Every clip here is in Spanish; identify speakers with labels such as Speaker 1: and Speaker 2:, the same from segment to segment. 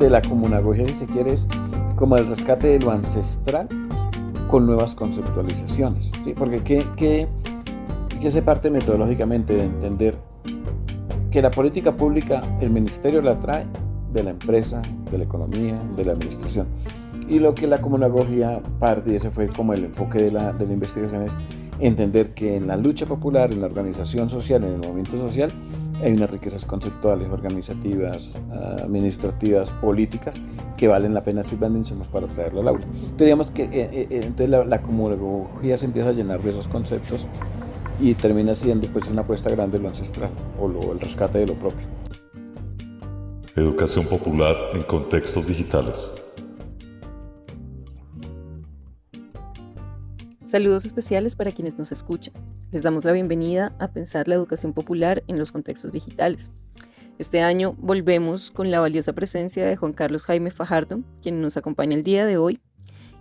Speaker 1: de la comunagogía, si se quiere, es como el rescate de lo ancestral con nuevas conceptualizaciones, ¿sí? Porque ¿qué se parte metodológicamente de entender que la política pública, el ministerio la trae de la empresa, de la economía, de la administración? Y lo que la comunagogía parte, y ese fue como el enfoque de la investigación, es entender que en la lucha popular, en la organización social, en el movimiento social, hay unas riquezas conceptuales, organizativas, administrativas, políticas, que valen la pena sirvan de insumos para traerlo al aula. Entonces, digamos que entonces la comunagogía se empieza a llenar de esos conceptos y termina siendo pues una apuesta grande en lo ancestral o el rescate de lo propio.
Speaker 2: Educación popular en contextos digitales.
Speaker 3: Saludos especiales para quienes nos escuchan. Les damos la bienvenida a pensar la educación popular en los contextos digitales. Este año volvemos con la valiosa presencia de Juan Carlos Jaime Fajardo, quien nos acompaña el día de hoy.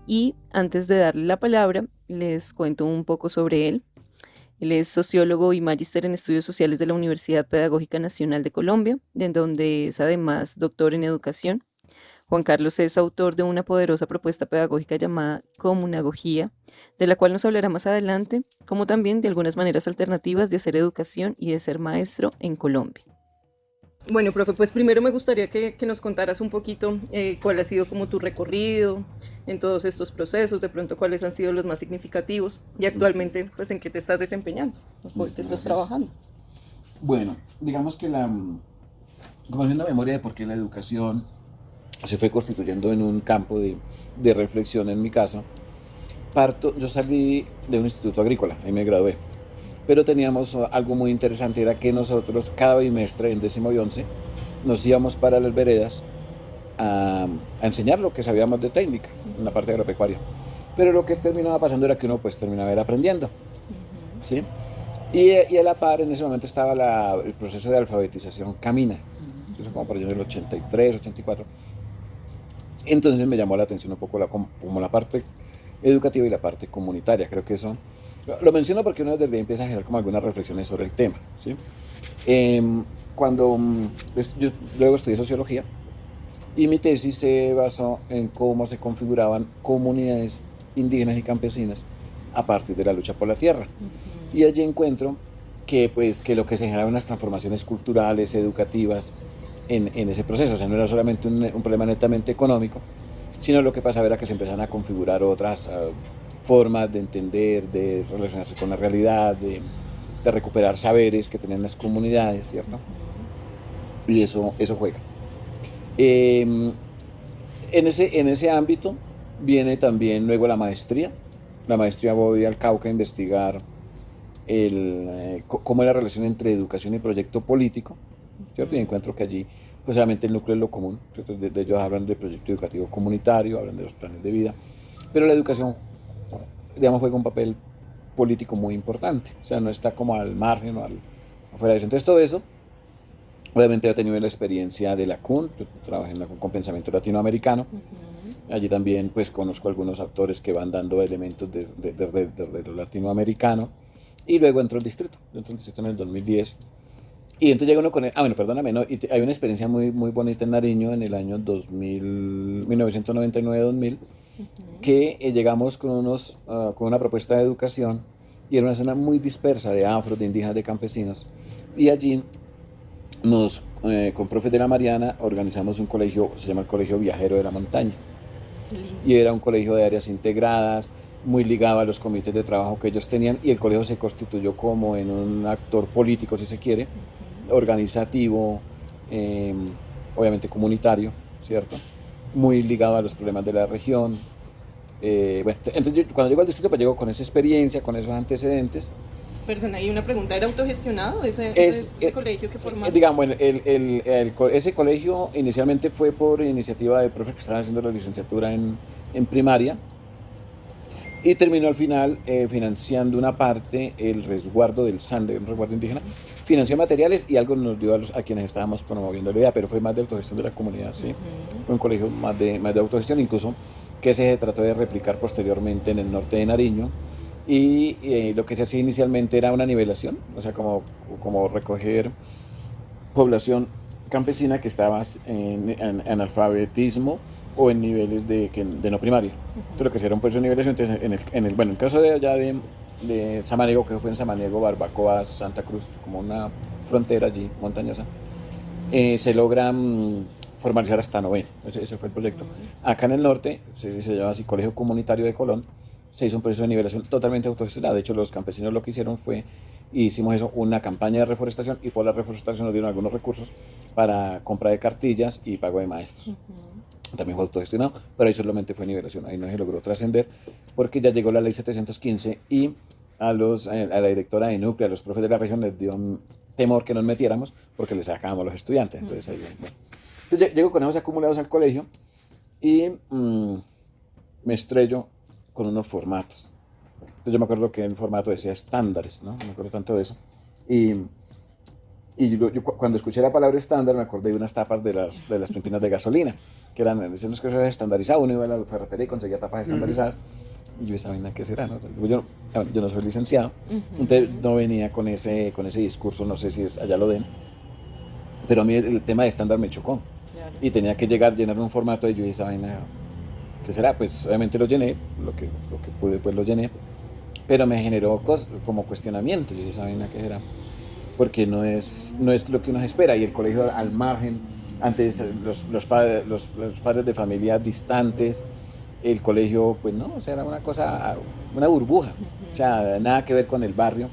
Speaker 3: Y antes de darle la palabra, les cuento un poco sobre él. Él es sociólogo y magíster en estudios sociales de la Universidad Pedagógica Nacional de Colombia, de donde es además doctor en educación. Juan Carlos es autor de una poderosa propuesta pedagógica llamada Comunagogía, de la cual nos hablará más adelante, como también de algunas maneras alternativas de hacer educación y de ser maestro en Colombia. Bueno, profe, pues primero me gustaría que nos contaras un poquito cuál ha sido como tu recorrido en todos estos procesos, de pronto cuáles han sido los más significativos y actualmente pues en qué te estás desempeñando, te estás trabajando.
Speaker 1: Bueno, digamos que como haciendo memoria de por qué la educación se fue constituyendo en un campo de reflexión en mi caso, yo salí de un instituto agrícola, ahí me gradué, pero teníamos algo muy interesante, era que nosotros cada bimestre, en 10º y 11, nos íbamos para las veredas a enseñar lo que sabíamos de técnica, en la parte agropecuaria, pero lo que terminaba pasando era que uno pues terminaba aprendiendo, ¿sí? Y a la par en ese momento estaba el proceso de alfabetización Camina, eso como por allá del 83, 84. Entonces me llamó la atención un poco como la parte educativa y la parte comunitaria. Creo que eso lo menciono porque uno desde ahí empieza a generar como algunas reflexiones sobre el tema, ¿sí? Yo luego estudié sociología y mi tesis se basó en cómo se configuraban comunidades indígenas y campesinas a partir de la lucha por la tierra. Y allí encuentro que lo que se generaban unas transformaciones culturales, educativas, en ese proceso. O sea, no era solamente un problema netamente económico, sino lo que pasaba era que se empezaban a configurar otras formas de entender, de relacionarse con la realidad, de recuperar saberes que tenían las comunidades, ¿cierto? Y eso juega. En ese ámbito viene también luego la maestría. La maestría voy al Cauca a investigar cómo es la relación entre educación y proyecto político, ¿cierto? Y encuentro que allí, pues obviamente el núcleo es lo común, ¿cierto? De ellos hablan del proyecto educativo comunitario, hablan de los planes de vida, pero la educación, digamos, juega un papel político muy importante, o sea, no está como al margen o afuera de eso. Entonces todo eso, obviamente yo he tenido la experiencia de la CUN, yo trabajé en la CUN con pensamiento latinoamericano, allí también pues conozco algunos autores que van dando elementos de lo latinoamericano, y luego entro al distrito en el 2010. Y entonces llega uno con ¿no? Y hay una experiencia muy, muy bonita en Nariño en el año 1999-2000, que llegamos con una propuesta de educación y era una zona muy dispersa de afros, de indígenas, de campesinos. Y allí con profes de la Mariana, organizamos un colegio, se llama el Colegio Viajero de la Montaña. Y era un colegio de áreas integradas, muy ligado a los comités de trabajo que ellos tenían, y el colegio se constituyó como en un actor político, si se quiere, organizativo, obviamente comunitario, ¿cierto? Muy ligado a los problemas de la región. Entonces cuando llego al distrito, pues llego con esa experiencia, con esos antecedentes.
Speaker 3: Perdón, hay una pregunta, ¿era autogestionado ese colegio que formaba?
Speaker 1: Digamos, ese colegio inicialmente fue por iniciativa de profes que estaban haciendo la licenciatura en primaria, y terminó al final financiando una parte, el resguardo del SANDE, un resguardo indígena, financió materiales y algo nos dio a quienes estábamos promoviendo la idea, pero fue más de autogestión de la comunidad, ¿sí? Fue un colegio más de autogestión, incluso que se trató de replicar posteriormente en el norte de Nariño, y lo que se hacía inicialmente era una nivelación, o sea, como recoger población campesina que estaba en analfabetismo o en niveles de no primaria. Entonces lo que hicieron pues niveles, entonces, bueno, en el caso de allá de Samaniego, que fue en Samaniego, Barbacoa, Santa Cruz, como una frontera allí montañosa, se logra formalizar hasta noveno. Ese fue el proyecto. Acá en el norte, se llama así Colegio Comunitario de Colón, se hizo un proceso de nivelación totalmente autogestionado. De hecho, los campesinos lo que hicieron fue, hicimos eso, una campaña de reforestación, y por la reforestación nos dieron algunos recursos para compra de cartillas y pago de maestros. También fue autogestionado, pero ahí solamente fue nivelación, ahí no se logró trascender, porque ya llegó la ley 715 y a la directora de núcleo, a los profes de la región les dio temor que nos metiéramos porque les sacábamos los estudiantes. Entonces ahí, bueno. Entonces llego con esos acumulados al colegio y me estrello con unos formatos. Entonces yo me acuerdo que el formato decía estándares, ¿no? Me acuerdo tanto de eso. Y yo cuando escuché la palabra estándar me acordé de unas tapas de las pimpinas de gasolina, que eran, decían que eso es estandarizado, uno iba a la ferretería y conseguía tapas estandarizadas. Y yo, ¿esa vaina qué será? ¿No? Yo no soy licenciado, entonces no venía con ese discurso, no sé si allá lo den, pero a mí el tema de estándar me chocó. Claro. Y tenía que llenar un formato y yo dije, ¿esa vaina qué será? Pues obviamente lo llené, lo que pude pues lo llené, pero me generó como cuestionamiento. Yo dije, ¿esa vaina qué será? Porque no es lo que uno espera, y el colegio al margen, antes los padres de familia distantes, el colegio, pues no, o sea, era una cosa, una burbuja, o sea, nada que ver con el barrio.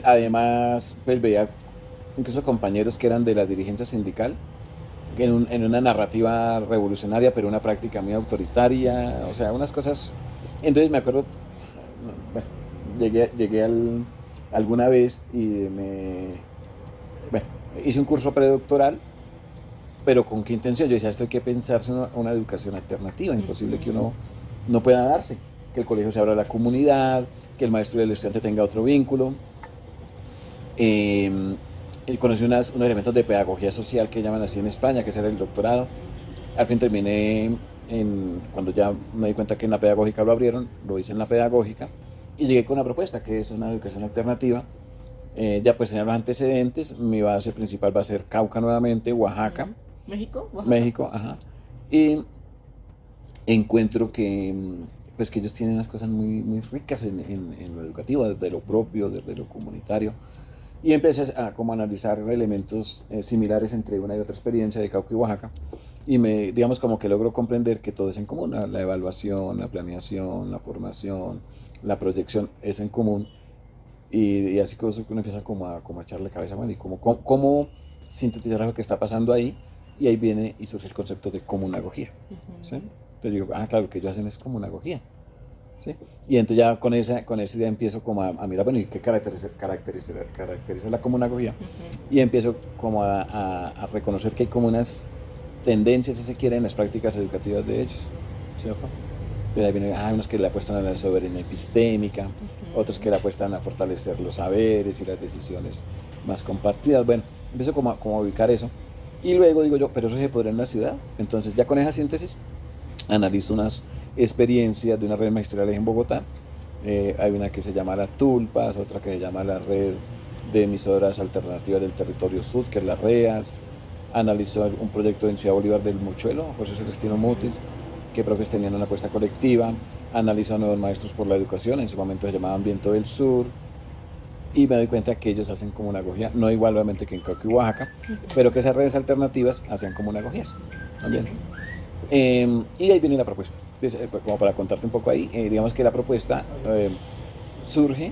Speaker 1: Además, pues veía incluso compañeros que eran de la dirigencia sindical, que en una narrativa revolucionaria, pero una práctica muy autoritaria, o sea, unas cosas. Entonces me acuerdo, bueno, llegué alguna vez y hice un curso predoctoral, pero ¿con qué intención? Yo decía, esto hay que pensarse una educación alternativa, imposible que uno no pueda darse, que el colegio se abra a la comunidad, que el maestro y el estudiante tenga otro vínculo. Conocí unos elementos de pedagogía social que llaman así en España, que ese era el doctorado. Al fin terminé, cuando ya me di cuenta que en la pedagógica lo abrieron, lo hice en la pedagógica, y llegué con una propuesta que es una educación alternativa. Ya pues tenía los antecedentes, mi base principal va a ser Cauca nuevamente, Oaxaca.
Speaker 3: ¿México? ¿Oaxaca?
Speaker 1: México, ajá. Y encuentro que ellos tienen unas cosas muy, muy ricas en lo educativo, desde lo propio, desde lo comunitario. Y empecé a como analizar elementos similares entre una y otra experiencia de Cauca y Oaxaca. Y digamos como que logro comprender que todo es en común, la evaluación, la planeación, la formación, la proyección es en común. Y así que uno empieza como a echarle cabeza, bueno, y cómo sintetizar lo que está pasando ahí, y ahí viene y surge el concepto de comunagogía, ¿sí? Entonces digo, claro, lo que ellos hacen es comunagogía, ¿sí? Y entonces ya con esa idea empiezo como a mirar, bueno, ¿y qué caracteriza la comunagogía? Y empiezo como a reconocer que hay como unas tendencias, si se quiere, en las prácticas educativas de ellos, ¿cierto? Entonces ahí vienen, unos que le apuestan a la soberanía epistémica, otros que le apuestan a fortalecer los saberes y las decisiones más compartidas. Bueno, empiezo como a ubicar eso, y luego digo yo, pero eso se podrá en la ciudad. Entonces ya con esa síntesis analizo unas experiencias de unas redes magistrales en Bogotá. Hay una que se llama La Tulpas, otra que se llama la Red de Emisoras Alternativas del Territorio Sur, que es la REAS. Analizó un proyecto en Ciudad Bolívar del Mochuelo, José Celestino Mutis, que profes tenían una apuesta colectiva. Analizó a nuevos maestros por la educación, en su momento se llamaban Viento del Sur, y me doy cuenta que ellos hacen comunagogía, no igual obviamente que en Cauca y Oaxaca, pero que esas redes alternativas hacían comunagogías también. Y ahí viene la propuesta. Entonces, como para contarte un poco ahí, digamos que la propuesta surge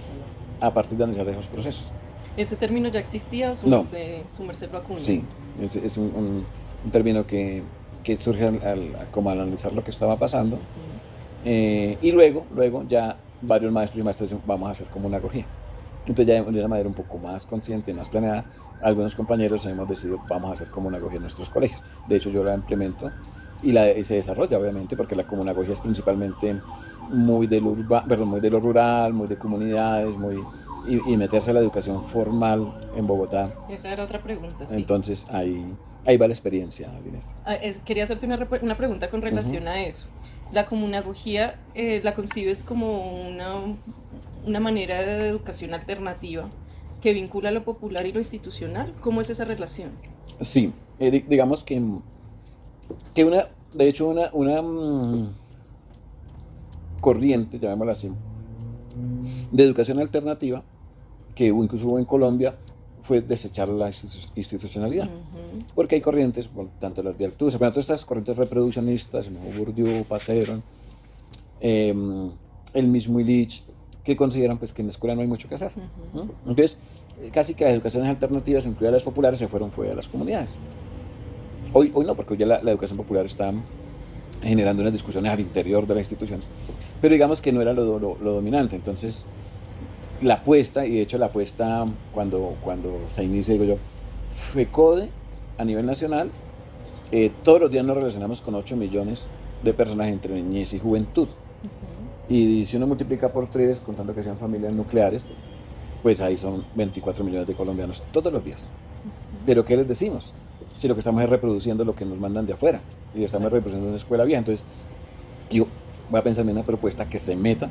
Speaker 1: a partir de analizar esos procesos.
Speaker 3: ¿Ese término ya existía o su merced lo acuñó?
Speaker 1: Sí, es un término que surge como al analizar lo que estaba pasando. Y luego ya varios maestros y maestras dicen, vamos a hacer comunagogía. Entonces ya de una manera un poco más consciente, más planeada, algunos compañeros hemos decidido, vamos a hacer comunagogía en nuestros colegios. De hecho, yo la implemento y se desarrolla, obviamente, porque la comunagogía es principalmente muy de lo rural, muy de comunidades, y meterse a la educación formal en Bogotá.
Speaker 3: Esa era otra pregunta, sí.
Speaker 1: Entonces ahí va la experiencia, Linet.
Speaker 3: Quería hacerte una pregunta con relación a eso. La comunagogía la concibes como una manera de educación alternativa que vincula lo popular y lo institucional. ¿Cómo es esa relación?
Speaker 1: Sí, digamos que de hecho una corriente, llamémosla así, de educación alternativa, que incluso hubo en Colombia, fue desechar la institucionalidad. Porque hay corrientes, tanto las de Althusser, pero todas estas corrientes reproduccionistas, el mismo Bourdieu, Passeron, el mismo Illich, que consideran pues, que en la escuela no hay mucho que hacer, ¿no? Entonces, casi que las educaciones alternativas, incluidas las populares, se fueron fue a las comunidades. Hoy no, porque hoy ya la educación popular está generando unas discusiones al interior de las instituciones, pero digamos que no era lo dominante. Entonces, la apuesta, y de hecho la apuesta cuando se inicia, digo yo, FECODE a nivel nacional, todos los días nos relacionamos con 8 millones de personas entre niñez y juventud. Y si uno multiplica por 3, contando que sean familias nucleares, pues ahí son 24 millones de colombianos todos los días. Pero ¿qué les decimos? Si lo que estamos es reproduciendo lo que nos mandan de afuera, y estamos reproduciendo una escuela vieja. Entonces, yo voy a pensar en una propuesta que se meta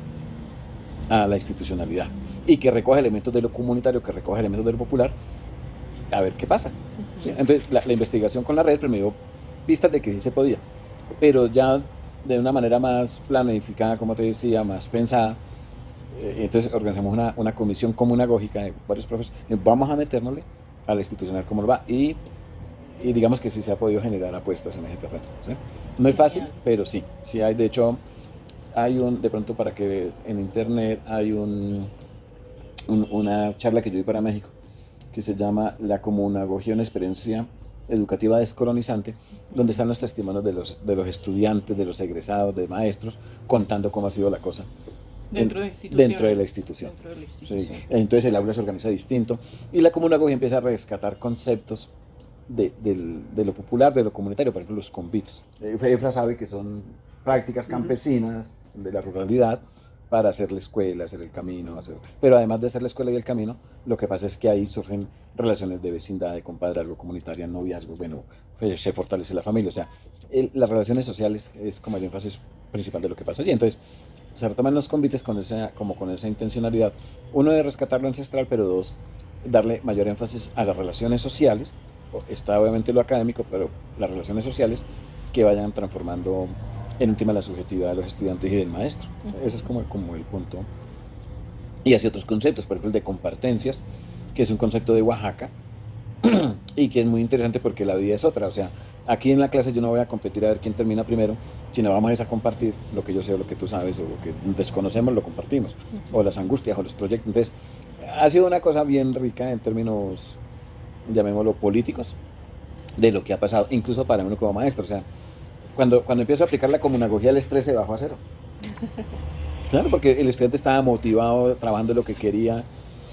Speaker 1: a la institucionalidad y que recoja elementos de lo comunitario, que recoja elementos de lo popular, a ver qué pasa. ¿Sí? Entonces, la investigación con la red me dio pistas de que sí se podía, pero ya de una manera más planificada, como te decía, más pensada. Entonces organizamos una comisión comunagógica de varios profesores. Vamos a metérnosle a la institucional cómo lo va, y digamos que sí se ha podido generar apuestas en ese terreno, ¿sí? No es fácil, pero sí hay. De hecho, hay de pronto para que en internet hay una charla que yo di para México que se llama La comunagogía, una experiencia educativa descolonizante, donde están los testimonios de los estudiantes, de los egresados, de maestros, contando cómo ha sido la cosa dentro de la institución. Sí. Entonces el aula se organiza distinto y la comunagogía empieza a rescatar conceptos de lo popular, de lo comunitario, por ejemplo los convites. Efra sabe que son prácticas campesinas de la ruralidad para hacer la escuela, hacer el camino, pero además de hacer la escuela y el camino, lo que pasa es que ahí surgen relaciones de vecindad, de compadrazgo comunitario, noviazgo, bueno, se fortalece la familia, o sea, las relaciones sociales es como el énfasis principal de lo que pasa allí. Entonces, se retoman los convites con esa intencionalidad, uno, de rescatar lo ancestral, pero dos, darle mayor énfasis a las relaciones sociales. Está obviamente lo académico, pero las relaciones sociales que vayan transformando en última la subjetividad de los estudiantes y del maestro. Ese es como el punto. Y así otros conceptos, por ejemplo el de compartencias, que es un concepto de Oaxaca y que es muy interesante porque la vida es otra. O sea, aquí en la clase yo no voy a competir a ver quién termina primero, sino vamos a compartir lo que yo sé o lo que tú sabes o lo que desconocemos, lo compartimos, o las angustias o los proyectos. Entonces, ha sido una cosa bien rica en términos, llamémoslo, políticos, de lo que ha pasado, incluso para uno como maestro. O sea, cuando empiezo a aplicar la comunagogía, el estrés se bajó a cero. Claro, porque el estudiante estaba motivado, trabajando lo que quería.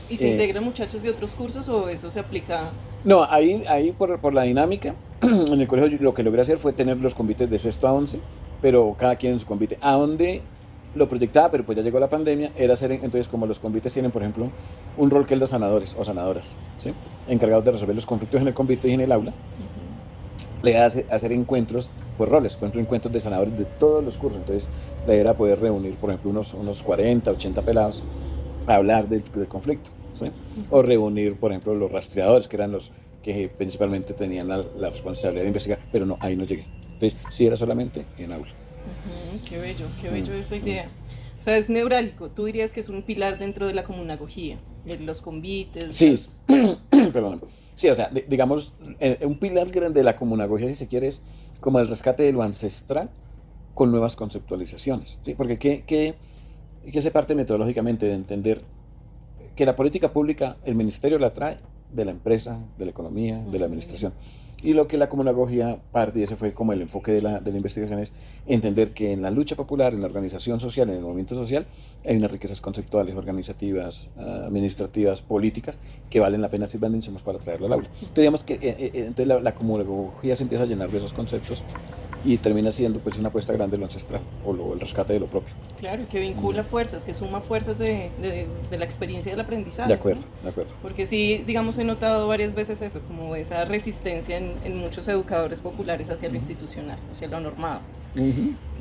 Speaker 3: ¿Y se integran muchachos de otros cursos o eso se aplica?
Speaker 1: No, ahí por la dinámica, en el colegio lo que logré hacer fue tener los convites de sexto a 11, pero cada quien en su convite. A donde lo proyectaba, pero pues ya llegó la pandemia, era hacer, entonces como los convites tienen, por ejemplo, un rol que es los sanadores o sanadoras, ¿sí? Encargados de resolver los conflictos en el convite y en el aula, le hace hacer encuentros por roles, por ejemplo, encuentros de sanadores de todos los cursos. Entonces la idea era poder reunir, por ejemplo, unos 40, 80 pelados a hablar del conflicto, ¿sí? O reunir, por ejemplo, los rastreadores, que eran los que principalmente tenían la responsabilidad de investigar, pero no, ahí no llegué. Entonces sí era solamente en aula.
Speaker 3: Qué bello esa idea. O sea, es neurálgico. Tú dirías que es un pilar dentro de la comunagogía, los convites.
Speaker 1: Sí, perdón. Sí, o sea, digamos, un pilar grande de la comunagogía, si se quiere, es como el rescate de lo ancestral con nuevas conceptualizaciones, ¿sí? Porque ¿qué se parte metodológicamente de entender que la política pública, el ministerio la trae de la empresa, de la economía, de la administración. Y lo que la comunagogía parte, y ese fue como el enfoque de la investigación, es entender que en la lucha popular, en la organización social, en el movimiento social, hay unas riquezas conceptuales, organizativas, administrativas, políticas, que valen la pena sirvan de insumos para traerlo al aula. Entonces, digamos que entonces la comunagogía se empieza a llenar de esos conceptos y termina siendo pues una apuesta grande de lo ancestral o el rescate de lo propio.
Speaker 3: Claro, que vincula fuerzas, que suma fuerzas de la experiencia del aprendizaje.
Speaker 1: De acuerdo,
Speaker 3: ¿no?
Speaker 1: de acuerdo.
Speaker 3: Porque sí, digamos, he notado varias veces eso, como esa resistencia en muchos educadores populares hacia lo institucional, hacia lo normado.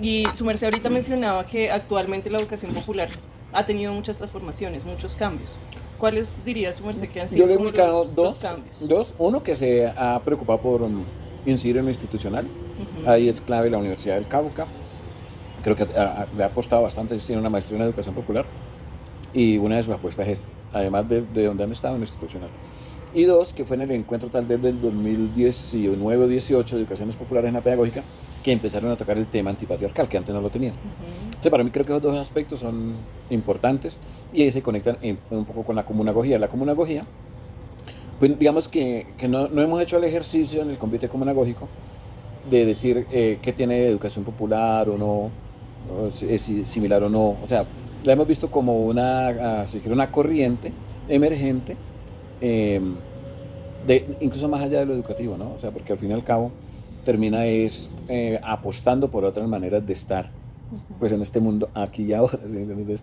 Speaker 3: Y su merced ahorita mencionaba que actualmente la educación popular ha tenido muchas transformaciones, muchos cambios. ¿Cuáles dirías, su merced, que han
Speaker 1: Yo
Speaker 3: sido
Speaker 1: le he
Speaker 3: como
Speaker 1: ubicado
Speaker 3: los cambios?
Speaker 1: dos. Uno que se ha preocupado por incidir en lo institucional.
Speaker 3: Ujú,
Speaker 1: Ahí es clave la Universidad del Cauca. Creo que le ha apostado bastante. Ellos tienen una maestría en educación popular. Y una de sus apuestas es, además de donde han estado, en lo institucional. Y dos, que fue en el encuentro tal vez del 2019 o 18 de Educaciones Populares en la Pedagógica, que empezaron a tocar el tema antipatriarcal, que antes no lo tenían.
Speaker 3: ujú.
Speaker 1: Entonces, para mí creo que esos dos aspectos son importantes y ahí se conectan un poco con la comunagogía. La comunagogía, pues digamos que no hemos hecho el ejercicio en el convite comunagógico de decir qué tiene educación popular o no, o si es similar o no. O sea, la hemos visto como si quiere, una corriente emergente, eh, incluso más allá de lo educativo, ¿no? O sea, porque al fin y al cabo termina apostando por otras maneras de estar pues en este mundo aquí y ahora. ¿Sí? Entonces,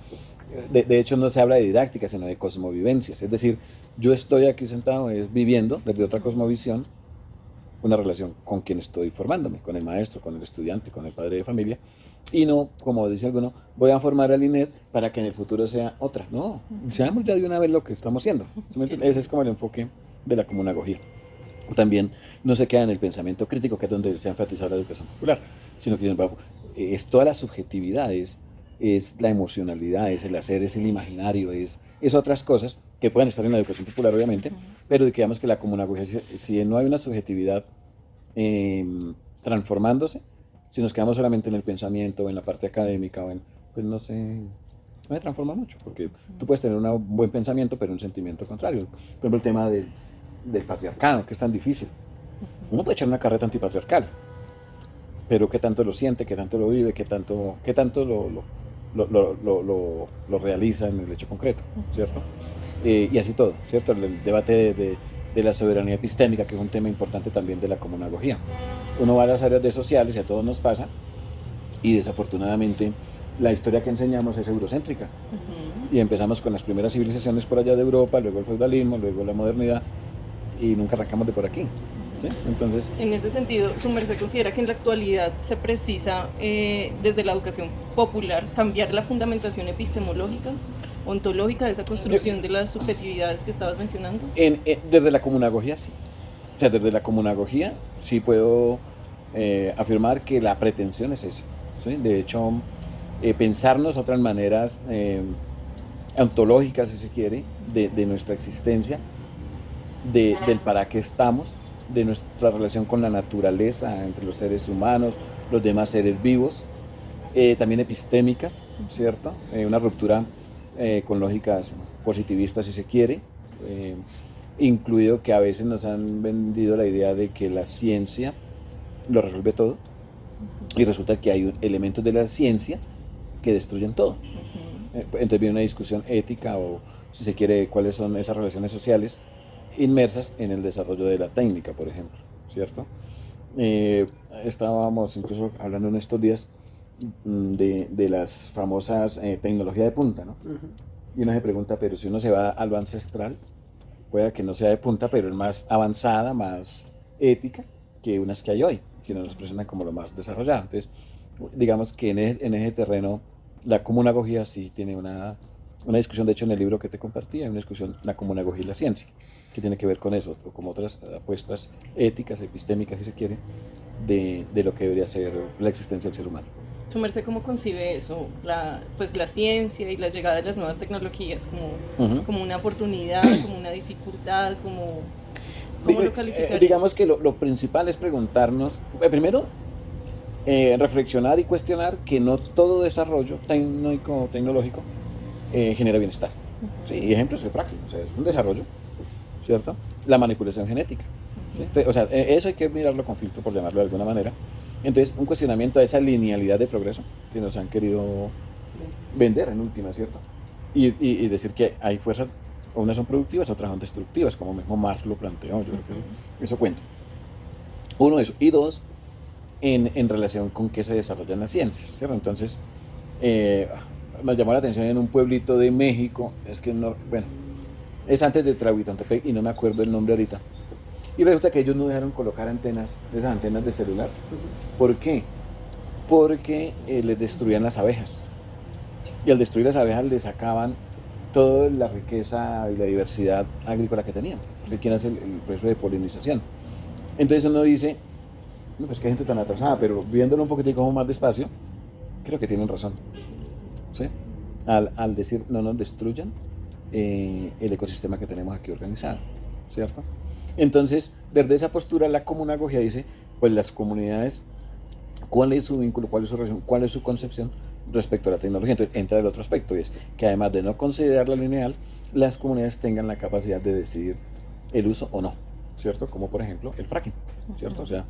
Speaker 1: de hecho no se habla de didáctica, sino de cosmovivencias. Es decir, yo estoy aquí sentado viviendo desde otra cosmovisión una relación con quien estoy formándome, con el maestro, con el estudiante, con el padre de familia, y no, como dice alguno, voy a formar al INED para que en el futuro sea otra. No, seamos ya de una vez lo que estamos siendo. Ese es como el enfoque de la comunagogía. También no se queda en el pensamiento crítico, que es donde se ha enfatizado la educación popular, sino que es toda la subjetividad, es la emocionalidad, es el hacer, es el imaginario, es otras cosas que pueden estar en la educación popular, obviamente, pero digamos que la comunagogía, si no hay una subjetividad eh, transformándose, si nos quedamos solamente en el pensamiento o en la parte académica, pues no se transforma mucho, porque tú puedes tener un buen pensamiento, pero un sentimiento contrario. Por ejemplo, el tema del patriarcado, que es tan difícil. Uno puede echar una carreta antipatriarcal, pero qué tanto lo siente, qué tanto lo vive, qué tanto lo realiza en el hecho concreto, ¿cierto? Y así todo, ¿cierto? El debate de la soberanía epistémica, que es un tema importante también de la comunagogía. Uno va a las áreas de sociales y a todos nos pasa, y desafortunadamente la historia que enseñamos es eurocéntrica. Y empezamos con las primeras civilizaciones por allá de Europa, luego el feudalismo, luego la modernidad, y nunca arrancamos de por aquí. ¿Sí? Entonces,
Speaker 3: en ese sentido, su merced considera que en la actualidad se precisa, desde la educación popular, cambiar la fundamentación epistemológica, ontológica de esa construcción de las subjetividades que estabas mencionando.
Speaker 1: Desde la comunagogía sí. O sea, desde la comunagogía sí puedo afirmar que la pretensión es esa. ¿Sí? De hecho, pensarnos otras maneras ontológicas, si se quiere, de nuestra existencia, del para qué estamos, de nuestra relación con la naturaleza, entre los seres humanos, los demás seres vivos, también epistémicas, ¿cierto? Una ruptura con lógicas positivistas, si se quiere, incluido que a veces nos han vendido la idea de que la ciencia lo resuelve todo, y resulta que hay elementos de la ciencia que destruyen todo. Entonces viene una discusión ética o, si se quiere, cuáles son esas relaciones sociales inmersas en el desarrollo de la técnica, por ejemplo, ¿cierto? Estábamos incluso hablando en estos días de las famosas tecnologías de punta, ¿no? Y uno se pregunta, pero si uno se va a lo ancestral, puede que no sea de punta, pero es más avanzada, más ética que unas que hay hoy, que nos presentan como lo más desarrollado. Entonces, digamos que en ese terreno, la comunagogía sí tiene una discusión. De hecho, en el libro que te compartí hay una discusión, la comunagogía y la ciencia, que tiene que ver con eso, o como otras apuestas éticas, epistémicas, si se quiere, de lo que debería ser la existencia del ser humano.
Speaker 3: Su merced, ¿cómo concibe eso? Pues la ciencia y la llegada de las nuevas tecnologías como una oportunidad, como una dificultad, ¿cómo lo calificaría?
Speaker 1: Digamos que lo principal es preguntarnos, primero, reflexionar y cuestionar que no todo desarrollo tecnológico genera bienestar. ¿Sí? Y ejemplos es práctico, o sea, es un desarrollo, ¿cierto? La manipulación genética. ¿Sí? O sea, eso hay que mirarlo con filtro, por llamarlo de alguna manera. Entonces, un cuestionamiento a esa linealidad de progreso que nos han querido vender en última, ¿cierto? Y decir que hay fuerzas, unas son productivas, otras son destructivas, como mismo Marx lo planteó. Yo creo que eso cuenta. Uno, eso. Y dos, en relación con qué se desarrollan las ciencias, ¿cierto? Entonces, nos llamó la atención en un pueblito de México, es antes de Tlahuitantepec y no me acuerdo el nombre ahorita. Y resulta que ellos no dejaron colocar esas antenas de celular. ¿Por qué? Porque les destruían las abejas. Y al destruir las abejas les sacaban toda la riqueza y la diversidad agrícola que tenían, porque quién hace el proceso de polinización. Entonces uno dice, no, pues qué gente tan atrasada, pero viéndolo un poquitico más despacio, creo que tienen razón, ¿sí? Al decir, no nos destruyan el ecosistema que tenemos aquí organizado, ¿cierto? Entonces, desde esa postura, la comunagogía dice, pues las comunidades, ¿cuál es su vínculo, cuál es su relación, cuál es su concepción respecto a la tecnología? Entonces entra el otro aspecto, y es que además de no considerarla lineal, las comunidades tengan la capacidad de decidir el uso o no, ¿cierto? Como por ejemplo el fracking, ¿cierto? O sea,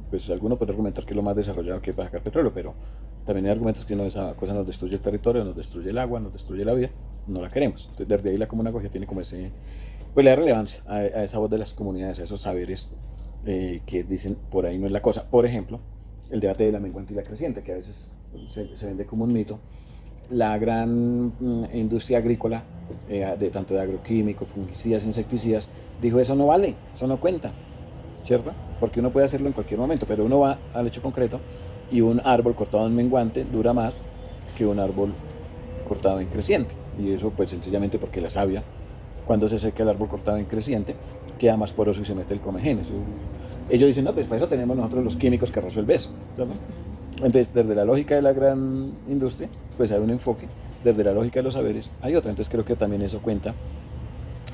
Speaker 1: pues alguno puede argumentar que es lo más desarrollado que para sacar petróleo, pero también hay argumentos que no, esa cosa nos destruye el territorio, nos destruye el agua, nos destruye la vida, no la queremos. Entonces desde ahí la comunagogía tiene como ese, pues le da relevancia a esa voz de las comunidades, a esos saberes que dicen por ahí no es la cosa. Por ejemplo, el debate de la menguante y la creciente, que a veces se vende como un mito. La gran industria agrícola, tanto de agroquímicos, fungicidas, insecticidas, dijo eso no vale, eso no cuenta, ¿cierto? Porque uno puede hacerlo en cualquier momento, pero uno va al hecho concreto y un árbol cortado en menguante dura más que un árbol cortado en creciente. Y eso pues sencillamente porque la savia, cuando se seca el árbol cortado en creciente, queda más poroso y se mete el comegenes. Ellos dicen, no, pues para eso tenemos nosotros los químicos que resuelven eso, ¿cierto? Entonces, desde la lógica de la gran industria, pues hay un enfoque, desde la lógica de los saberes hay otra. Entonces creo que también eso cuenta,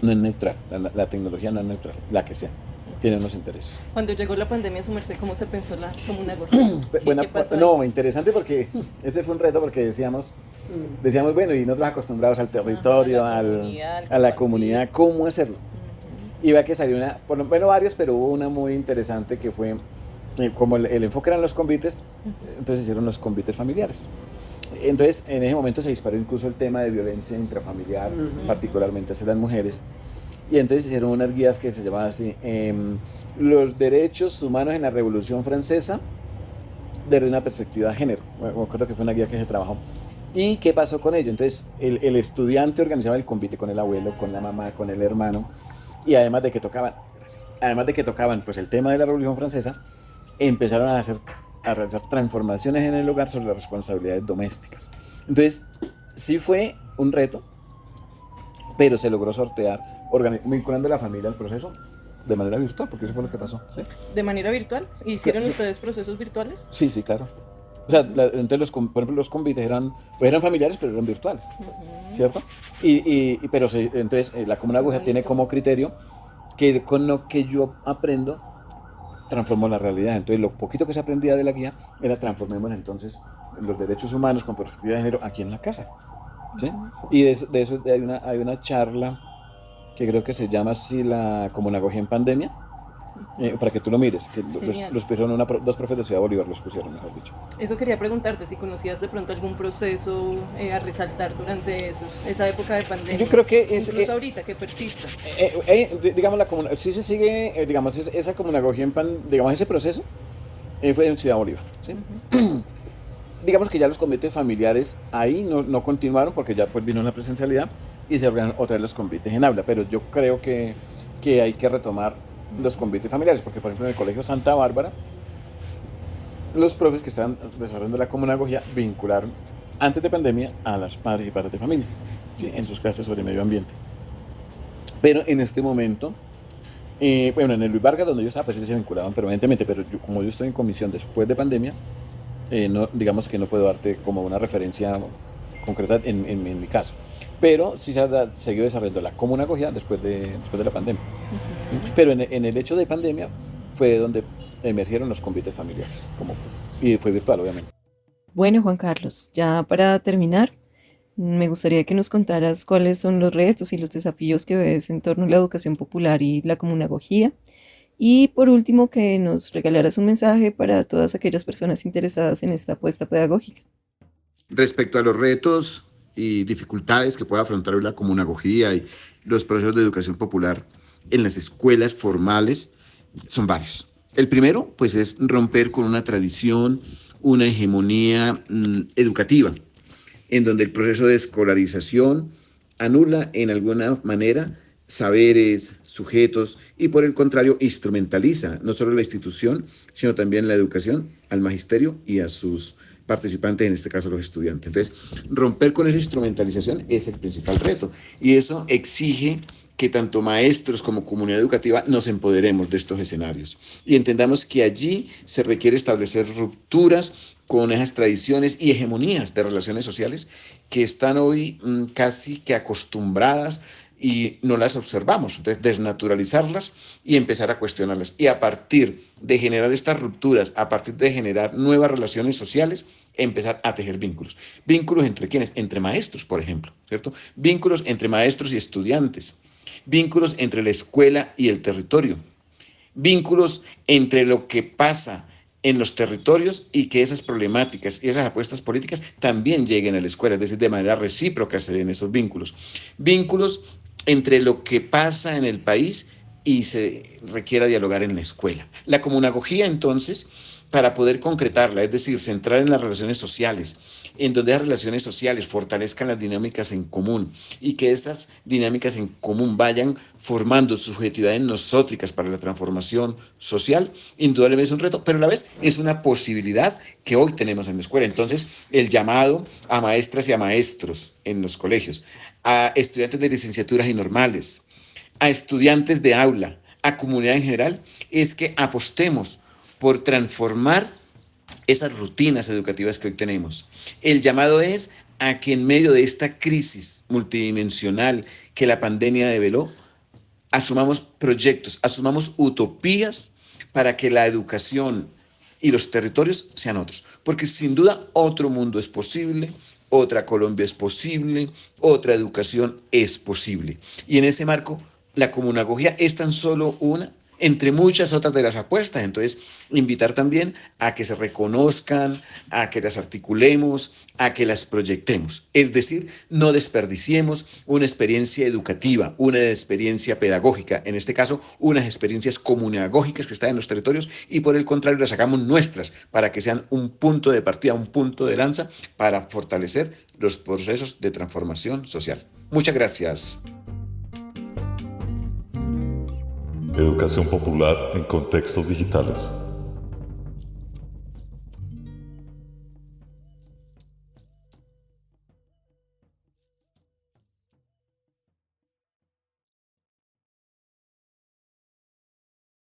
Speaker 1: no es neutral, la tecnología no es neutral, la que sea, tiene unos intereses.
Speaker 3: Cuando llegó la pandemia, su merced, ¿cómo se pensó la comunagogía?
Speaker 1: Bueno,
Speaker 3: ¿Qué pasó ahí?
Speaker 1: no, interesante porque ese fue un reto porque decíamos, bueno, y nosotros acostumbrados al territorio, a la comunidad, ¿cómo hacerlo? Y vea que salió bueno, varias, pero hubo una muy interesante que fue, como el enfoque eran los convites, entonces hicieron los convites familiares. Entonces, en ese momento se disparó incluso el tema de violencia intrafamiliar, particularmente hacia las mujeres. Y entonces hicieron unas guías que se llamaban así, los derechos humanos en la Revolución Francesa desde una perspectiva de género. Bueno, creo que fue una guía que se trabajó. ¿Y qué pasó con ello? Entonces, el estudiante organizaba el convite con el abuelo, con la mamá, con el hermano, y además de que tocaban pues el tema de la Revolución Francesa, empezaron a realizar transformaciones en el hogar sobre las responsabilidades domésticas. Entonces, sí fue un reto, pero se logró sortear, vinculando a la familia al proceso de manera virtual, porque eso fue lo que pasó. ¿Sí?
Speaker 3: ¿De manera virtual? ¿Hicieron
Speaker 1: Sí.
Speaker 3: ustedes procesos virtuales?
Speaker 1: Sí, sí, claro. O sea, entonces por ejemplo, los convites eran familiares, pero eran virtuales, ¿cierto? Pero entonces la comunagogía tiene como criterio que con lo que yo aprendo transformó la realidad. Entonces, lo poquito que se aprendía de la guía era transformemos entonces los derechos humanos con perspectiva de género aquí en la casa, ¿sí? Y de eso hay una charla que creo que se llama así la comunagogía en pandemia, para que tú lo mires, que los pusieron dos profes de Ciudad Bolívar, los pusieron, mejor dicho.
Speaker 3: Eso quería preguntarte, si conocías de pronto algún proceso a resaltar durante esa época de pandemia.
Speaker 1: Yo creo que es...
Speaker 3: incluso ahorita, que persista.
Speaker 1: Digamos, sí se sigue, digamos, esa comunagogía digamos, ese proceso fue en Ciudad Bolívar, ¿sí? Digamos que ya los convites familiares ahí no continuaron porque ya pues vino la presencialidad y se organizan otra vez los convites en aula, pero yo creo que hay que retomar los convites familiares, porque por ejemplo en el Colegio Santa Bárbara, los profes que estaban desarrollando la comunagogía vincularon antes de pandemia a las padres y padres de familia, ¿sí? En sus clases sobre medio ambiente. Pero en este momento, bueno, en el Luis Vargas donde yo estaba, pues sí se vinculaban permanentemente, pero como yo estoy en comisión después de pandemia, digamos que no puedo darte como una referencia concreta en mi caso. Pero sí se ha seguido desarrollando la comunagogía después de la pandemia. Pero en el hecho de pandemia fue donde emergieron los convites familiares, y fue virtual, obviamente.
Speaker 3: Bueno, Juan Carlos, ya para terminar, me gustaría que nos contaras cuáles son los retos y los desafíos que ves en torno a la educación popular y la comunagogía. Y por último, que nos regalaras un mensaje para todas aquellas personas interesadas en esta apuesta pedagógica.
Speaker 4: Respecto a los retos y dificultades que puede afrontar hoy la comunagogía y los procesos de educación popular en las escuelas formales, son varios. El primero, pues, es romper con una tradición, una hegemonía educativa, en donde el proceso de escolarización anula en alguna manera saberes, sujetos, y por el contrario instrumentaliza no solo la institución, sino también la educación, al magisterio y a sus participantes, en este caso los estudiantes. Entonces, romper con esa instrumentalización es el principal reto y eso exige que tanto maestros como comunidad educativa nos empoderemos de estos escenarios y entendamos que allí se requiere establecer rupturas con esas tradiciones y hegemonías de relaciones sociales que están hoy casi que acostumbradas y no las observamos. Entonces, desnaturalizarlas y empezar a cuestionarlas. Y a partir de generar estas rupturas, a partir de generar nuevas relaciones sociales, empezar a tejer vínculos. Vínculos entre quiénes? Entre maestros, por ejemplo, ¿cierto? Vínculos entre maestros y estudiantes. Vínculos entre la escuela y el territorio. Vínculos entre lo que pasa en los territorios y que esas problemáticas y esas apuestas políticas también lleguen a la escuela, es decir, de manera recíproca se den esos vínculos. Vínculos entre lo que pasa en el país y se requiera dialogar en la escuela. La comunagogía, entonces, para poder concretarla, es decir, centrar en las relaciones sociales, en donde las relaciones sociales fortalezcan las dinámicas en común y que estas dinámicas en común vayan formando subjetividades nosótricas para la transformación social, indudablemente es un reto, pero a la vez es una posibilidad que hoy tenemos en la escuela. Entonces, el llamado a maestras y a maestros en los colegios, a estudiantes de licenciaturas y normales, a estudiantes de aula, a comunidad en general, es que apostemos por transformar esas rutinas educativas que hoy tenemos. El llamado es a que en medio de esta crisis multidimensional que la pandemia develó, asumamos proyectos, asumamos utopías para que la educación y los territorios sean otros. Porque sin duda otro mundo es posible, otra Colombia es posible, otra educación es posible. Y en ese marco, la comunagogía es tan solo una entre muchas otras de las apuestas. Entonces, invitar también a que se reconozcan, a que las articulemos, a que las proyectemos. Es decir, no desperdiciemos una experiencia educativa, una experiencia pedagógica, en este caso, unas experiencias comunagógicas que están en los territorios y por el contrario las hagamos nuestras para que sean un punto de partida, un punto de lanza para fortalecer los procesos de transformación social. Muchas gracias.
Speaker 2: Educación popular en contextos digitales.